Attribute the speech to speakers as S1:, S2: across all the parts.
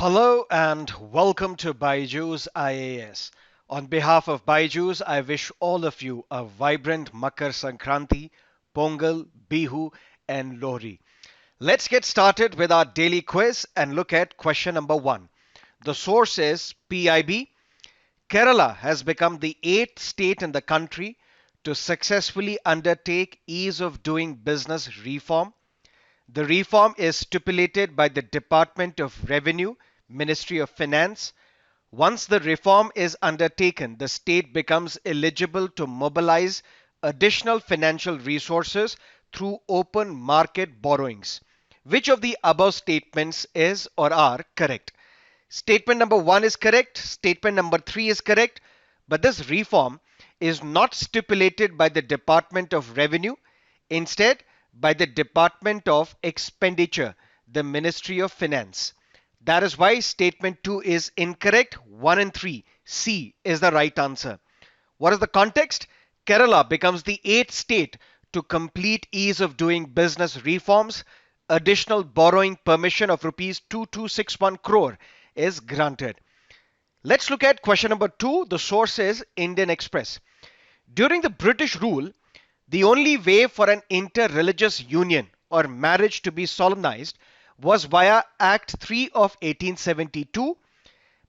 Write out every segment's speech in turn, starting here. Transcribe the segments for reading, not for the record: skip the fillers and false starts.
S1: Hello and welcome to BYJU'S IAS. On behalf of BYJU'S, I wish all of you a vibrant Makar Sankranti, Pongal, Bihu, and Lohri. Let's get started with our daily quiz and look at question number 1. The source is PIB. Kerala has become the 8th state in the country to successfully undertake ease of doing business reform. The reform is stipulated by the Department of Revenue, Ministry of Finance. Once the reform is undertaken, the state becomes eligible to mobilize additional financial resources through open market borrowings. Which of the above statements is or are correct? Statement number 1 is correct, statement number 3 is correct, but this reform is not stipulated by the Department of Revenue. Instead, by the Department of Expenditure, the Ministry of Finance. That is why statement 2 is incorrect. 1 and 3, C is the right answer. What is the context? Kerala becomes the 8th state to complete ease of doing business reforms. Additional borrowing permission of rupees 2261 crore is granted. Let's look at question number 2. The source is Indian Express. During the British rule, the only way for an inter-religious union or marriage to be solemnized was via Act 3 of 1872,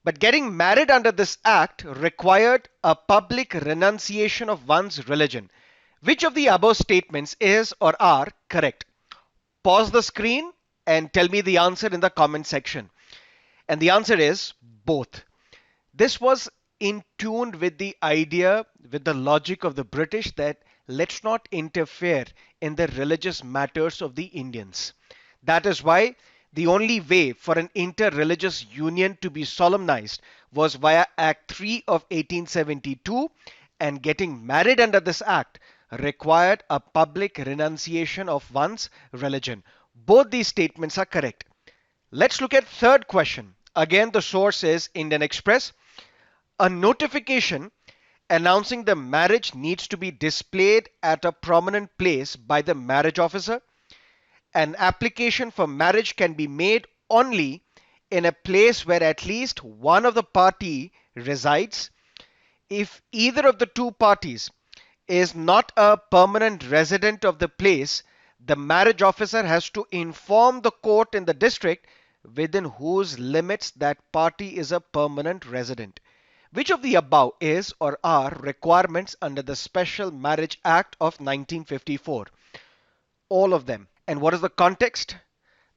S1: but getting married under this act required a public renunciation of one's religion. Which of the above statements is or are correct? Pause the screen and tell me the answer in the comment section. And the answer is both. This was in tune with the idea, with the logic of the British that let's not interfere in the religious matters of the Indians. That is why the only way for an inter-religious union to be solemnized was via Act 3 of 1872, and getting married under this act required a public renunciation of one's religion. Both these statements are correct. Let's look at third question. Again, the source is Indian Express. A notification announcing the marriage needs to be displayed at a prominent place by the marriage officer. An application for marriage can be made only in a place where at least one of the party resides. If either of the two parties is not a permanent resident of the place, the marriage officer has to inform the court in the district within whose limits that party is a permanent resident. Which of the above is or are requirements under the Special Marriage Act of 1954? All of them. And what is the context?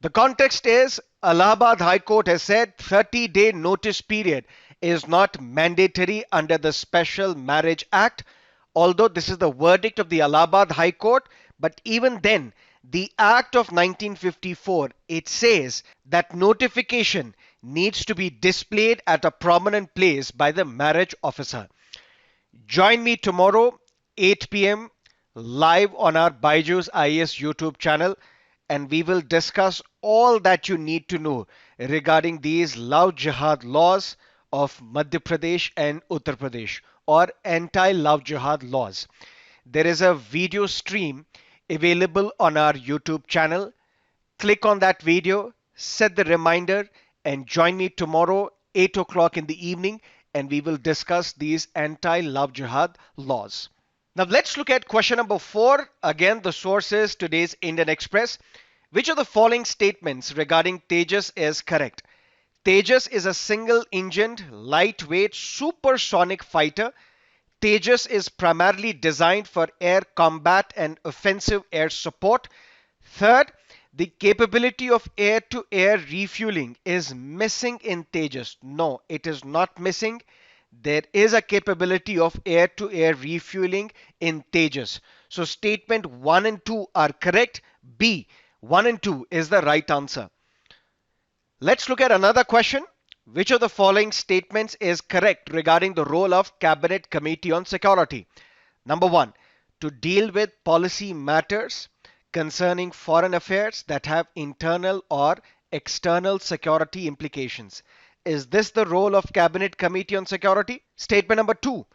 S1: The context is Allahabad High Court has said 30-day notice period is not mandatory under the Special Marriage Act. Although this is the verdict of the Allahabad High Court, but even then, the Act of 1954, it says that notification needs to be displayed at a prominent place by the marriage officer. Join me tomorrow, 8 p.m. live on our BYJU'S IAS YouTube channel, and we will discuss all that you need to know regarding these love jihad laws of Madhya Pradesh and Uttar Pradesh, or anti-love jihad laws. There is a video stream available on our YouTube channel. Click on that video, set the reminder, and join me tomorrow 8 o'clock in the evening, and we will discuss these anti-love jihad laws. Now let's look at question number 4. Again, the source is today's Indian Express. Which of the following statements regarding Tejas is correct? Tejas is a single-engined, lightweight, supersonic fighter. Tejas is primarily designed for air combat and offensive air support. Third, the capability of air-to-air refueling is missing in Tejas. No, it is not missing. There is a capability of air-to-air refueling in Tejas. So statement 1 and 2 are correct. B, 1 and 2 is the right answer. Let's look at another question. Which of the following statements is correct regarding the role of Cabinet Committee on Security? Number 1, to deal with policy matters concerning foreign affairs that have internal or external security implications. Is this the role of Cabinet Committee on Security? Statement number 2,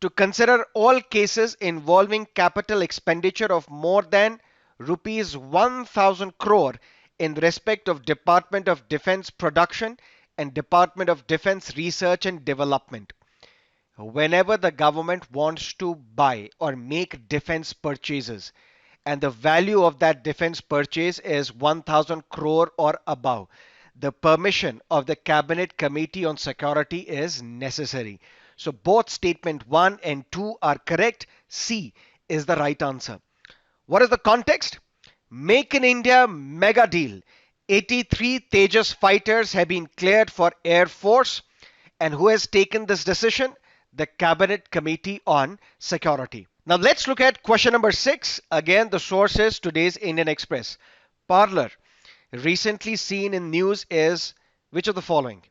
S1: to consider all cases involving capital expenditure of more than rupees 1000 crore in respect of Department of Defense production and Department of Defense Research and Development. Whenever the government wants to buy or make defense purchases and the value of that defense purchase is 1000 crore or above, the permission of the Cabinet Committee on Security is necessary. So both statement 1 and 2 are correct. C is the right answer. What is the context? Make in India mega deal. 83 Tejas fighters have been cleared for Air Force. And who has taken this decision? The Cabinet Committee on Security. Now let's look at question number 6. Again, the source is today's Indian Express. Parler, recently seen in news, is which of the following?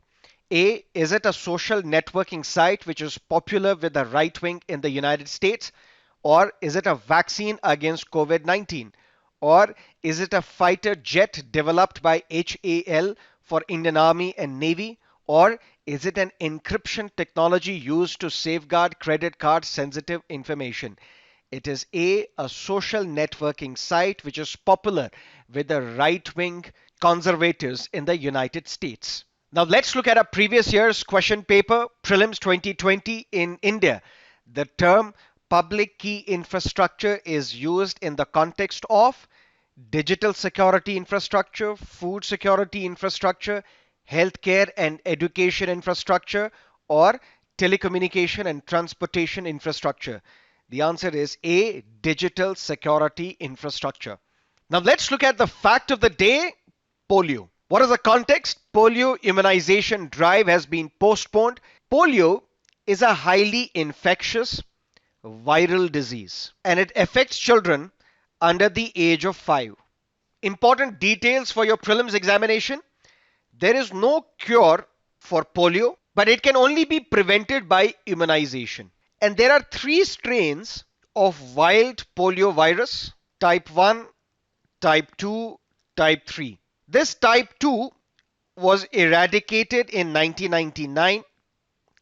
S1: A, is it a social networking site which is popular with the right wing in the United States? Or is it a vaccine against COVID-19? Or is it a fighter jet developed by HAL for Indian Army and Navy? Or is it an encryption technology used to safeguard credit card sensitive information? It is a social networking site which is popular with the right-wing conservatives in the United States. Now let's look at a previous year's question paper, Prelims 2020 in India. The term public key infrastructure is used in the context of digital security infrastructure, food security infrastructure, healthcare and education infrastructure, or telecommunication and transportation infrastructure. The answer is A, digital security infrastructure. Now let's look at the fact of the day, polio. What is the context? Polio immunization drive has been postponed. Polio is a highly infectious viral disease and it affects children under the age of 5. Important details for your prelims examination. There is no cure for polio, but it can only be prevented by immunization. And there are 3 strains of wild polio virus, type 1, type 2, type 3. This type 2 was eradicated in 1999.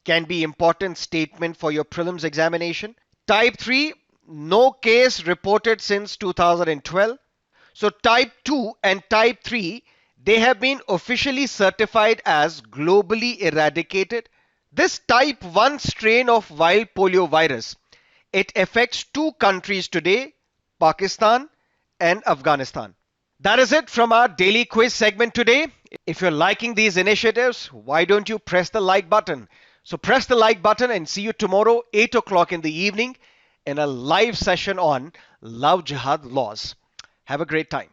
S1: Can be important statement for your prelims examination. Type 3, no case reported since 2012. So type 2 and type 3, they have been officially certified as globally eradicated. This type 1 strain of wild polio virus, it affects 2 countries today, Pakistan and Afghanistan. That is it from our daily quiz segment today. If you're liking these initiatives, why don't you press the like button? So press the like button and see you tomorrow, 8 o'clock in the evening, in a live session on Love Jihad laws. Have a great time.